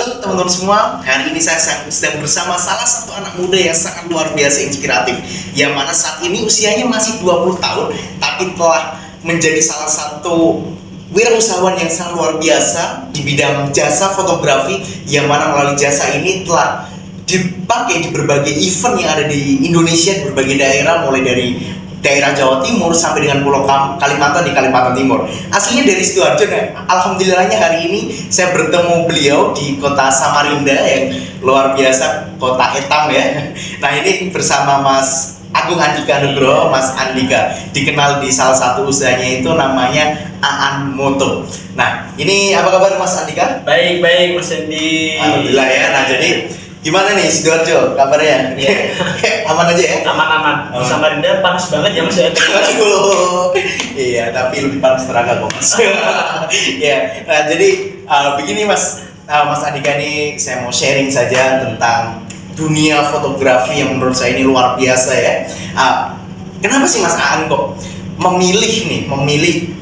Halo teman-teman semua, hari ini saya sedang bersama salah satu anak muda yang sangat luar biasa inspiratif, yang mana saat ini usianya masih 20 tahun tapi telah menjadi salah satu wirausahawan yang sangat luar biasa di bidang jasa fotografi, yang mana melalui jasa ini telah dipakai di berbagai event yang ada di Indonesia, di berbagai daerah, mulai dari daerah Jawa Timur sampai dengan Pulau Kalimantan di Kalimantan Timur. Aslinya dari Sidoarjo. Nah, alhamdulillahnya hari ini saya bertemu beliau di kota Samarinda yang luar biasa, kota Etam ya. Nah, ini bersama Mas Agung Andika Nugroho, Mas Andika, dikenal di salah satu usahanya itu namanya Aan Moto. Nah, ini apa kabar Mas Andika? Baik Mas Andi. Alhamdulillah ya. Nah, jadi gimana nih Sidoarjo kabarnya? Iya. Aman aja ya? Aman. Di Samarinda panas banget ya Mas ya. Aduh. Iya, tapi lebih panas tenaga kok Mas. Ya, nah jadi begini Mas Andika nih, saya mau sharing saja tentang dunia fotografi yang menurut saya ini luar biasa ya. Kenapa sih Mas Aan kok memilih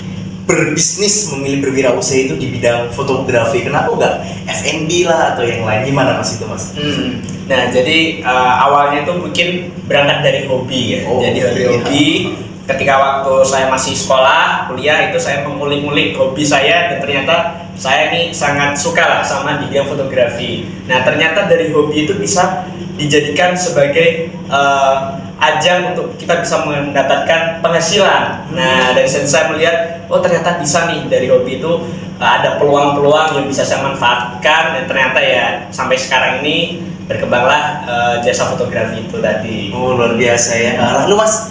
berbisnis, memilih berwirausaha itu di bidang fotografi? Kenapa enggak F&B lah atau yang lain? Gimana Mas itu Mas? Nah jadi awalnya tuh mungkin berangkat dari hobi ya. Jadi dari hobi. Ketika waktu saya masih sekolah, kuliah itu saya mengulik-ulik hobi saya, dan ternyata saya nih sangat suka lah sama di bidang fotografi. Nah ternyata dari hobi itu bisa dijadikan sebagai ajang untuk kita bisa mendapatkan penghasilan. Nah dari situ saya melihat, oh ternyata bisa nih dari hobi itu ada peluang-peluang yang bisa saya manfaatkan, dan ternyata ya sampai sekarang ini berkembanglah jasa fotografi itu tadi. Oh luar biasa ya. Lalu Mas,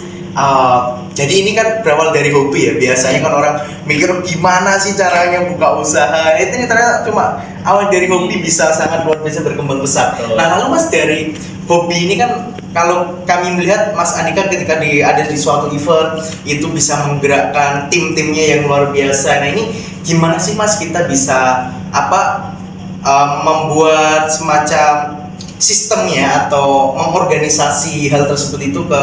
jadi ini kan berawal dari hobi ya. Biasanya kan orang mikir gimana sih caranya buka usaha. Itu ternyata cuma awal dari hobi bisa sangat luar biasa berkembang besar. Nah lalu Mas, dari hobi ini kan kalau kami melihat Mas Andika ketika ada di suatu event itu bisa menggerakkan tim-timnya yang luar biasa. Nah ini gimana sih Mas kita bisa membuat semacam sistemnya atau mengorganisasi hal tersebut itu ke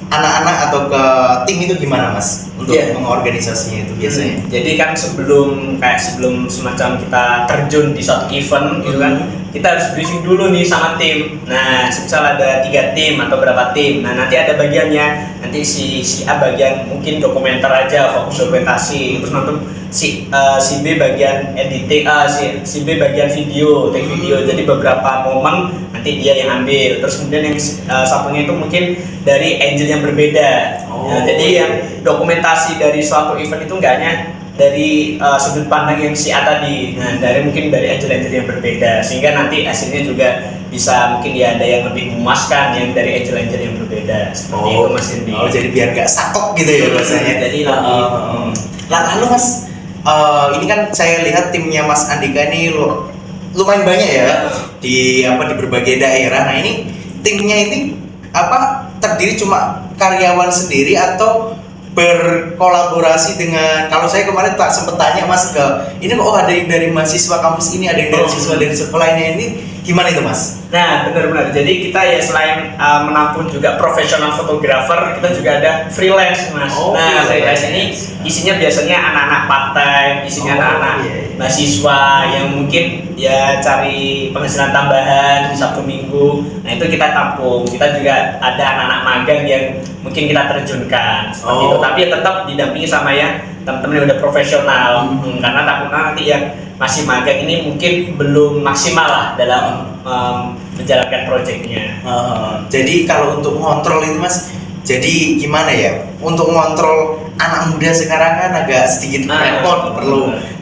anak-anak atau ke tim itu gimana Mas untuk mengorganisasinya itu biasanya? Jadi kan sebelum semacam kita terjun di suatu event gitu kan, kita harus briefing dulu nih sama tim. Nah, misal ada 3 tim atau berapa tim. Nah, nanti ada bagiannya. Nanti si A bagian mungkin dokumenter aja, fokus dokumentasi. Terus nanti si B bagian editing, si B bagian video, take video. Jadi beberapa momen nanti dia yang ambil. Terus kemudian yang satunya itu mungkin dari angle yang berbeda. Nah, jadi yang dokumentasi dari suatu event itu enggak hanya dari sudut pandang yang si A tadi, nah mungkin dari angle yang berbeda, sehingga nanti hasilnya juga bisa mungkin ya ada yang lebih memuaskan yang dari angle yang berbeda seperti itu Mas Indi. Jadi biar gak sakok gitu ya rasanya. Jadi lebih. Lalu Mas, ini kan saya lihat timnya Mas Andika ini lumayan banyak ya di berbagai daerah. Nah ini timnya ini terdiri cuma karyawan sendiri atau berkolaborasi dengan, kalau saya kemarin tak sempat tanya Mas ini ada yang dari mahasiswa kampus ini, ada yang dari siswa dari sekolahnya ini, gimana itu Mas? Nah benar-benar, jadi kita ya selain menampung juga profesional fotografer, kita juga ada freelance Mas. Freelance ini isinya biasanya anak-anak part-time, isinya anak-anak mahasiswa yang mungkin ya cari penghasilan tambahan di Sabtu Minggu. Nah itu kita tampung. Kita juga ada anak-anak magang yang mungkin kita terjunkan seperti itu, tapi ya tetap didampingi sama yang teman-teman yang udah profesional. Karena takutnya nanti yang masih magang ini mungkin belum maksimal lah dalam menjalankan proyeknya. Jadi kalau untuk ngontrol itu Mas, jadi gimana ya? Untuk ngontrol anak muda sekarang kan agak sedikit repot,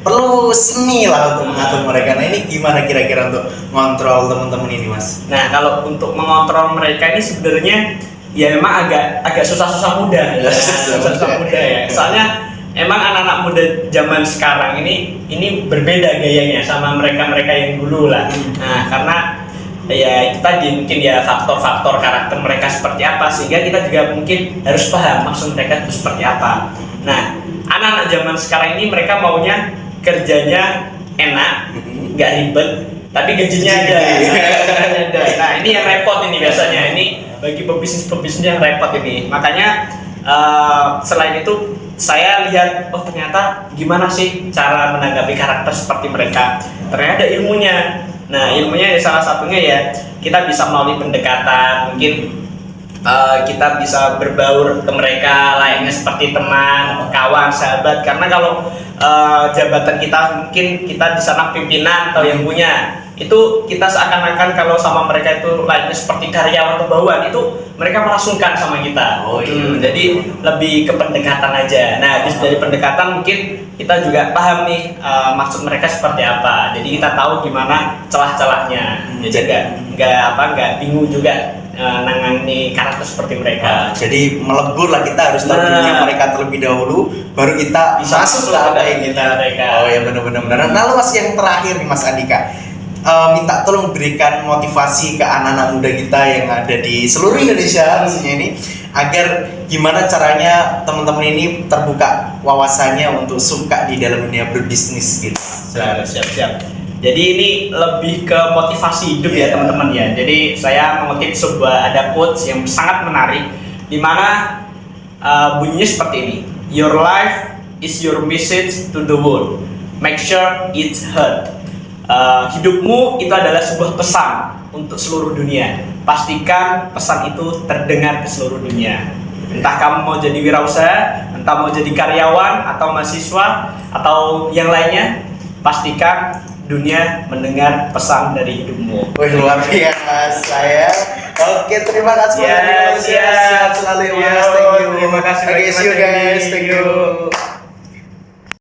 perlu seni lah untuk mengatur mereka. Nah ini gimana kira-kira untuk ngontrol teman-teman ini Mas? Nah kalau untuk mengontrol mereka ini sebenarnya ya memang agak susah-susah muda ya. Susah-susah muda ya. Soalnya emang anak-anak muda zaman sekarang ini berbeda gayanya sama mereka-mereka yang dulu lah. Nah karena ya itu tadi mungkin ya faktor-faktor karakter mereka seperti apa, sehingga kita juga mungkin harus paham maksud mereka itu seperti apa. Nah anak-anak zaman sekarang ini mereka maunya kerjanya enak, nggak ribet, tapi gajinya ada. Nah ini yang repot ini biasanya, ini bagi pebisnis yang repot ini. Makanya selain itu saya lihat, oh ternyata gimana sih cara menanggapi karakter seperti mereka, ternyata ada ilmunya. Nah, ilmunya salah satunya ya kita bisa melalui pendekatan, mungkin kita bisa berbaur ke mereka layaknya seperti teman, kawan, sahabat. Karena kalau jabatan kita mungkin kita di sana pimpinan atau yang punya, itu kita seakan-akan kalau sama mereka itu layaknya seperti karyawan atau bawahan, itu mereka merasungkan sama kita. Jadi lebih ke pendekatan aja. Nah, habis dari pendekatan mungkin kita juga paham nih maksud mereka seperti apa. Jadi kita tahu gimana celah-celahnya. Jadi nggak bingung juga nangani karakter seperti mereka. Jadi melebur lah, kita harus tahu dunia mereka terlebih dahulu, baru kita Bisa masuk ke apa yang kita. mereka. Oh ya, benar-benar. Nah, lalu Mas, yang terakhir nih Mas Andika, minta tolong berikan motivasi ke anak-anak muda kita yang ada di seluruh Indonesia khususnya ini, agar gimana caranya teman-teman ini terbuka wawasannya untuk suka di dalam dunia berbisnis gitu. Siap. Jadi ini lebih ke motivasi hidup ya teman-teman ya. Jadi saya mengutip ada quotes yang sangat menarik, di mana bunyinya seperti ini. Your life is your message to the world. Make sure it's heard. Hidupmu itu adalah sebuah pesan untuk seluruh dunia. Pastikan pesan itu terdengar ke seluruh dunia. Entah kamu mau jadi wirausaha, entah mau jadi karyawan atau mahasiswa atau yang lainnya, pastikan dunia mendengar pesan dari hidupmu. Wih, luar biasa saya. Oke, terima kasih. Ya, Sehat selalu ya Mas. Thank you. Terima kasih. Oke, see you guys. Thank you.